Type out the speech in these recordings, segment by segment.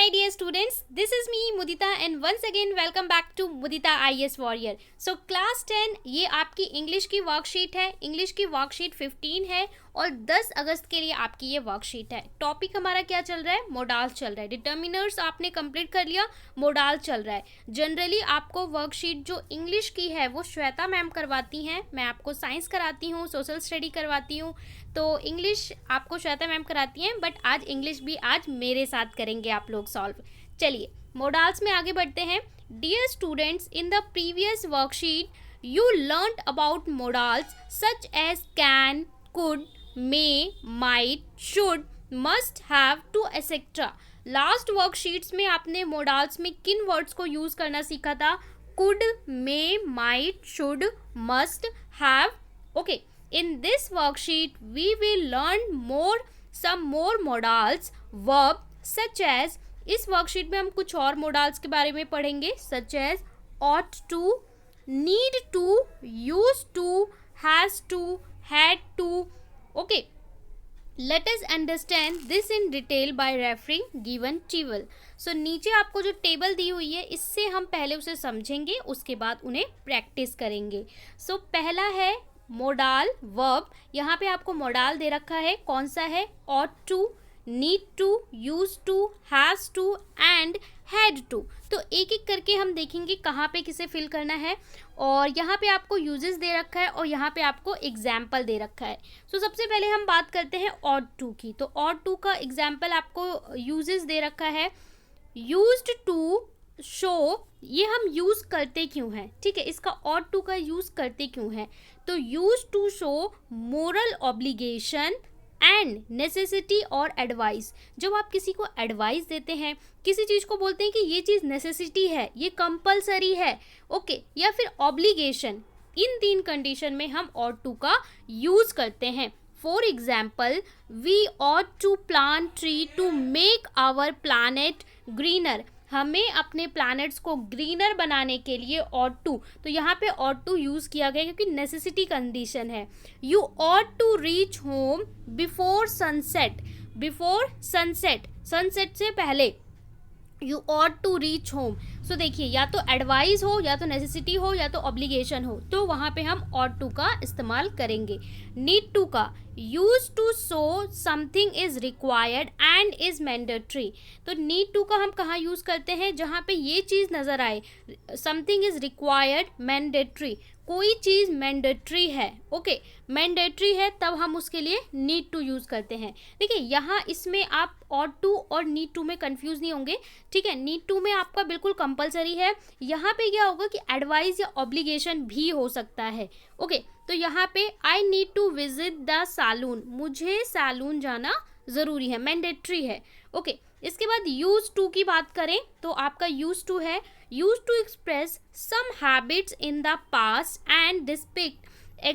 my dear students, this is me Mudita and once again welcome back to Mudita IAS Warrior. So class 10 ये आपकी English की worksheet है. English की worksheet 15 है और 10 अगस्त के लिए आपकी ये वर्कशीट है. टॉपिक हमारा क्या चल रहा है? मोडाल्स चल रहा है. डिटर्मिनर्स आपने कंप्लीट कर लिया, मोडाल चल रहा है. जनरली आपको वर्कशीट जो इंग्लिश की है वो श्वेता मैम करवाती हैं. मैं आपको साइंस कराती हूँ, सोशल स्टडी करवाती हूँ, तो इंग्लिश आपको श्वेता मैम कराती हैं, बट आज इंग्लिश भी आज मेरे साथ करेंगे आप लोग सॉल्व. चलिए मोडाल्स में आगे बढ़ते हैं. Dear students, in the previous worksheet you learnt about modals such as can, could, may, might, should, must, have, to, etc. Last worksheets में आपने मोडाल्स में किन वर्ड्स को यूज करना सीखा था? could, may, might, should, must, have. Okay, in this worksheet we will learn some more modals verb such as. इस worksheet में हम कुछ और मोडाल्स के बारे में पढ़ेंगे such as ought to, need to, used to, has to, had to. Okay, let us understand this in detail by referring given table. So नीचे आपको जो टेबल दी हुई है इससे हम पहले उसे समझेंगे, उसके बाद उन्हें प्रैक्टिस करेंगे. So पहला है मोडाल वर्ब. यहाँ पे आपको मोडाल दे रखा है, कौन सा है? ought to, need to, used to, has to and had to. तो एक एक करके हम देखेंगे कहाँ पे किसे फिल करना है. और यहाँ पे आपको यूजेस दे रखा है और यहाँ पे आपको एग्जाम्पल दे रखा है. सो सबसे पहले हम बात करते हैं ought to की. तो ought to का एग्जाम्पल आपको यूजेस दे रखा है. used to शो, ये हम यूज़ करते क्यों हैं? ठीक है, इसका ought to का यूज़ करते क्यों हैं? तो used to show moral obligation and necessity और एडवाइस. जब आप किसी को एडवाइस देते हैं, किसी चीज़ को बोलते हैं कि ये चीज़ नेसेसिटी है, ये कंपलसरी है, ओके, या फिर ऑब्लिगेशन, इन तीन कंडीशन में हम ought to का यूज़ करते हैं. For example, we ought to plant tree to make our planet greener. हमें अपने प्लैनेट्स को ग्रीनर बनाने के लिए ought to, तो यहाँ पे ought to यूज़ किया गया क्योंकि नेसेसिटी कंडीशन है. You ought to reach home before sunset. Before sunset, sunset से पहले you ought to reach home. So देखिए, या तो एडवाइस हो, या तो नेसेसिटी हो, या तो ऑब्लिगेशन हो, तो वहाँ पे हम ought to का इस्तेमाल करेंगे. नीड टू का use to show something is required and is mandatory. तो नीड टू का हम कहाँ यूज़ करते हैं? जहाँ पे ये चीज़ नज़र आए, समथिंग इज रिक्वायर्ड, मैंडेटरी, कोई चीज़ मैंडेटरी है, ओके, मैंडेटरी है, तब हम उसके लिए नीड टू यूज़ करते हैं. देखिए यहाँ इसमें आप ought to और नीड टू में कंफ्यूज नहीं होंगे, ठीक है. नीड टू में आपका बिल्कुल कंपलसरी है. यहाँ पे क्या होगा कि एडवाइस या ऑब्लिगेशन भी हो सकता है, ओके. तो यहाँ पे I need to visit the salon, मुझे सैलून जाना ज़रूरी है, मैंडेटरी है, ओके. इसके बाद यूज टू की बात करें तो आपका यूज टू है use to express some habits in the past and depict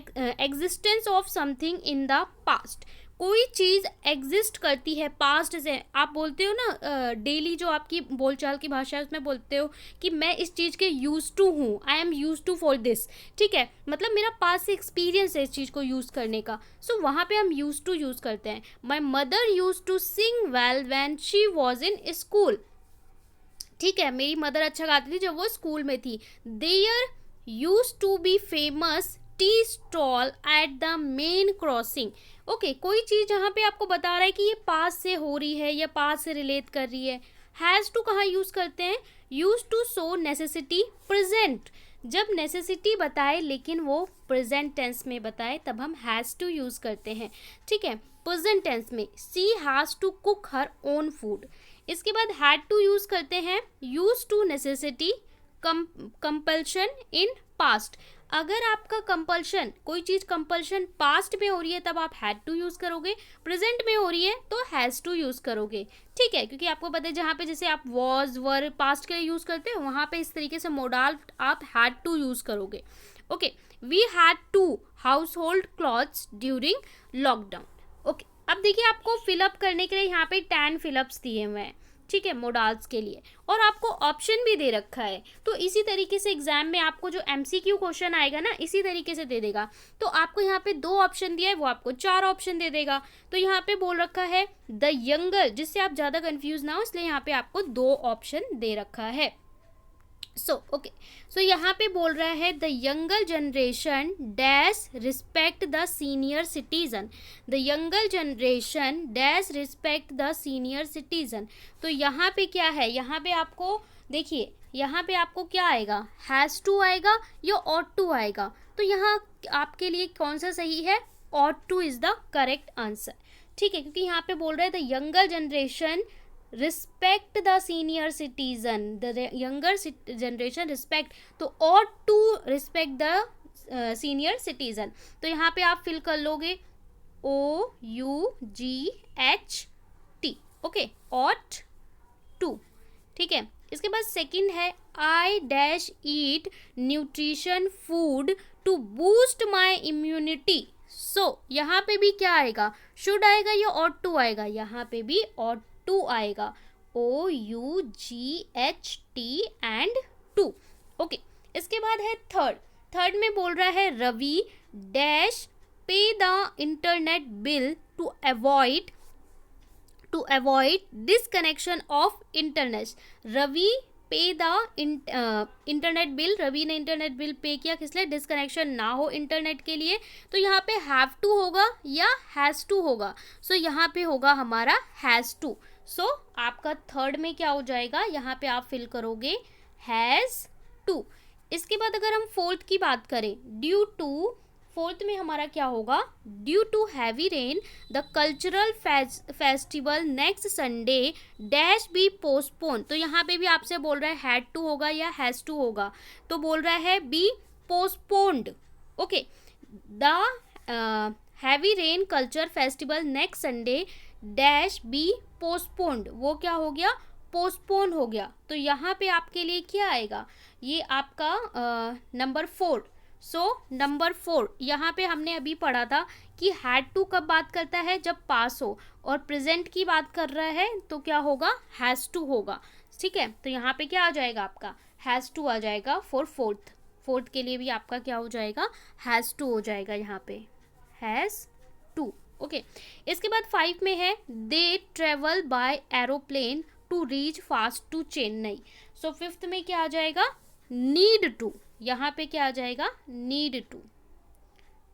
existence of something in the past. कोई चीज़ एग्जिस्ट करती है पास्ट से. आप बोलते हो ना डेली जो आपकी बोलचाल की भाषा है उसमें बोलते हो कि मैं इस चीज़ के यूज टू हूँ, I am use to for this, ठीक है, मतलब मेरा पास्ट से एक्सपीरियंस है इस चीज़ को यूज़ करने का. सो वहाँ पे हम यूज टू यूज़ करते हैं. My mother use to sing well when she was in school. ठीक है, मेरी मदर अच्छा गाती थी जब वो स्कूल में थी. There use to be famous tea stall at the main crossing. Okay, कोई चीज़ जहाँ पे आपको बता रहा है कि ये पास से हो रही है या पास से रिलेट कर रही है. हैज़ टू कहाँ यूज़ करते हैं? Use to show necessity present. जब नेसेसिटी बताए लेकिन वो प्रेजेंट टेंस में बताए तब हम हैज़ टू यूज़ करते हैं, ठीक है. प्रेजेंट टेंस में she has to cook her own food. इसके बाद हैड टू यूज़ करते हैं use to necessity compulsion in past. अगर आपका कंपल्शन, कोई चीज़ कंपल्शन पास्ट में हो रही है तब आप हैड टू यूज़ करोगे, प्रेजेंट में हो रही है तो हैज़ टू यूज़ करोगे, ठीक है. क्योंकि आपको पता है जहाँ पे जैसे आप वॉज, वर पास्ट के लिए यूज़ करते हो वहाँ पे इस तरीके से मोडाल आप हैड टू यूज़ करोगे, okay. We had to household clothes during lockdown. Okay, अब देखिए आपको फिलअप करने के लिए यहाँ पे 10 फिलअप्स दिए हुए हैं. ठीक है, मोडाल्स के लिए, और आपको ऑप्शन भी दे रखा है। तो इसी तरीके से एग्जाम में आपको जो एमसीक्यू क्वेश्चन आएगा ना, इसी तरीके से दे देगा। तो आपको यहाँ पे 2 ऑप्शन दिया है, वो आपको 4 ऑप्शन दे देगा। तो यहाँ पे बोल रखा है द यंगर, जिससे आप ज़्यादा कंफ्यूज ना हो, इसलिए यहाँ पे आपको 2 ऑप्शन दे रखा है। सो यहाँ पे बोल रहा है the younger generation dash respect the senior citizen, the younger generation dash respect the senior citizen. तो यहाँ पे क्या है, यहाँ पे आपको देखिए, यहाँ पे आपको क्या आएगा, हैज़ टू आएगा या ऑट टू आएगा। तो यहाँ आपके लिए कौन सा सही है, ought to is the correct answer, ठीक है, क्योंकि यहाँ पे बोल रहे हैं the younger generation respect the senior citizen, the younger generation respect, तो ought to respect the senior citizen. तो यहाँ पे आप फिल कर लोगे OUGHT, ओके, ऑट टू, ठीक है। इसके बाद सेकंड है I dash eat nutrition food to boost my immunity. So यहाँ पे भी क्या आएगा, शुड आएगा या ऑट टू आएगा, यहाँ पे भी ऑट टू आएगा, OUGHT एंड टू, ओके। इसके बाद है थर्ड में बोल रहा है Ravi dash pay the internet bill to avoid disconnection of internet. Ravi pay the internet bill, Ravi ने इंटरनेट बिल पे किया किस लिए, डिसकनेक्शन ना हो इंटरनेट के लिए। तो यहाँ पे हैव टू होगा या हैज़ टू होगा, सो यहाँ पे होगा हमारा हैज़ टू। सो आपका थर्ड में क्या हो जाएगा, यहाँ पे आप फिल करोगे हैज़ टू। इसके बाद अगर हम फोर्थ की बात करें, ड्यू टू, फोर्थ में हमारा क्या होगा, due to heavy rain the cultural festival next Sunday dash be postpone. तो यहाँ पे भी आपसे बोल रहा है हैड टू होगा या हैज़ टू होगा, तो बोल रहा है be postponed, okay. The heavy rain culture festival next Sunday dash be postponed, वो क्या हो गया, पोस्टपोन हो गया। तो यहाँ पे आपके लिए क्या आएगा, ये आपका नंबर 4। सो नंबर 4, यहाँ पे हमने अभी पढ़ा था कि हैड टू कब बात करता है, जब पास हो, और प्रेजेंट की बात कर रहा है तो क्या होगा, हैज़ टू होगा, ठीक है। तो यहाँ पे क्या आ जाएगा आपका, हैज़ टू आ जाएगा फॉर फोर्थ के लिए भी आपका क्या हो जाएगा, हैज़ टू हो जाएगा, यहाँ पे हैज़ टू, ओके। इसके बाद 5 में है they travel by aeroplane to reach fast to Chennai. So 5th में क्या आ जाएगा, नीड टू, यहाँ पे क्या आ जाएगा, नीड टू,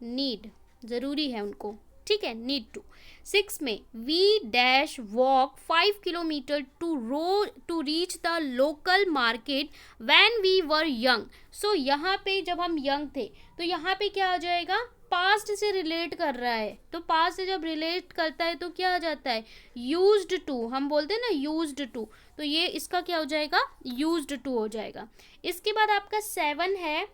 नीड ज़रूरी है उनको, ठीक है, नीड टू। 6 में we dash walk 5 kilometre to reach the local market when we were young. So यहाँ पे जब हम यंग थे, तो यहाँ पे क्या आ जाएगा, पास्ट से रिलेट कर रहा है, तो पास्ट से जब रिलेट करता है तो क्या आ जाता है, यूज्ड टू, हम बोलते हैं ना यूज्ड टू, तो ये इसका क्या हो जाएगा, यूज्ड टू हो जाएगा। इसके बाद आपका 7 है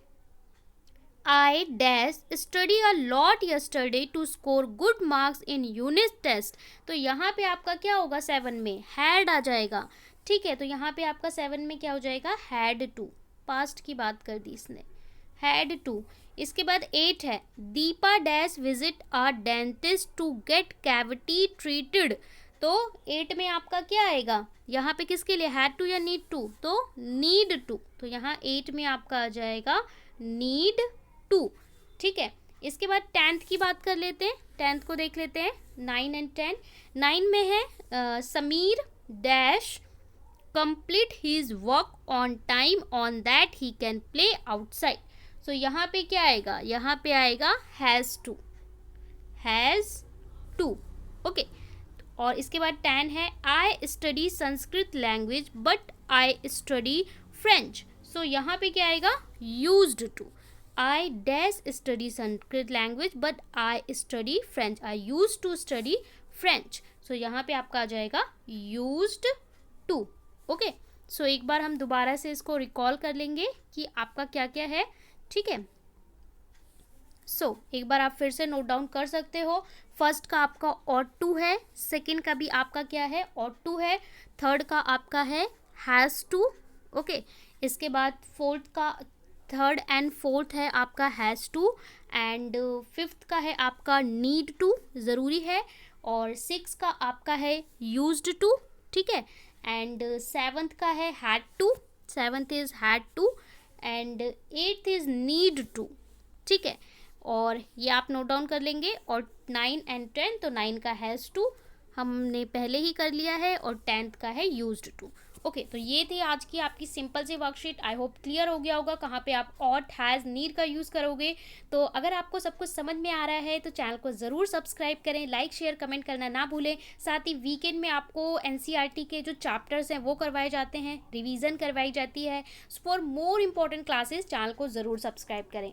I dash study a lot yesterday to score good marks in unit test. तो यहाँ पे आपका क्या होगा, 7 में हैड आ जाएगा, ठीक है। तो यहाँ पे आपका 7 में क्या हो जाएगा, हैड टू, पास्ट की बात कर दी इसने, हैड टू। इसके बाद 8 है Deepa dash visit a dentist to get cavity treated. तो 8 में आपका क्या आएगा, यहाँ पे किसके लिए, हैड टू या नीड टू, तो नीड टू। तो यहाँ 8 में आपका आ जाएगा नीड टू, ठीक है। इसके बाद 10th की बात कर लेते हैं, 10th को देख लेते हैं, 9 एंड 10। 9 में है Sameer dash complete his work on time on that he can play outside. So यहाँ पे क्या आएगा, यहाँ पे आएगा हैज़ टू, ओके। और इसके बाद 10 है I study Sanskrit language but I study French. So यहाँ पे क्या आएगा, used to, I dash study Sanskrit language but I study French, I use to study French. So यहाँ पे आपका आ जाएगा यूज्ड टू, ओके। सो एक बार हम दोबारा से इसको रिकॉल कर लेंगे कि आपका क्या क्या है, ठीक है। सो एक बार आप फिर से नोट डाउन कर सकते हो, फर्स्ट का आपका ऑट टू है, सेकंड का भी आपका क्या है, ऑट टू है, थर्ड का आपका है हैज़ टू, ओके। इसके बाद फोर्थ का, थर्ड एंड फोर्थ है आपका हैज़ टू, एंड 5th का है आपका नीड टू, ज़रूरी है, और 6 का आपका है यूज्ड टू, ठीक है, एंड सेवन्थ का है had to, seventh is had to, and eighth is need to, ठीक है। और ये आप नोट डाउन कर लेंगे। और 9 एंड 10, तो 9 का हैज़ टू हमने पहले ही कर लिया है, और 10th का है यूज्ड टू। ओके, तो ये थी आज की आपकी सिंपल सी वर्कशीट। आई होप क्लियर हो गया होगा कहाँ पे आप ऑट, हैज़, नीड का यूज़ करोगे। तो अगर आपको सब कुछ समझ में आ रहा है तो चैनल को ज़रूर सब्सक्राइब करें, लाइक शेयर कमेंट करना ना भूलें। साथ ही वीकेंड में आपको एनसीईआरटी के जो चैप्टर्स हैं वो करवाए जाते हैं, रिवीजन करवाई जाती है। For more important classes channel को ज़रूर सब्सक्राइब करें।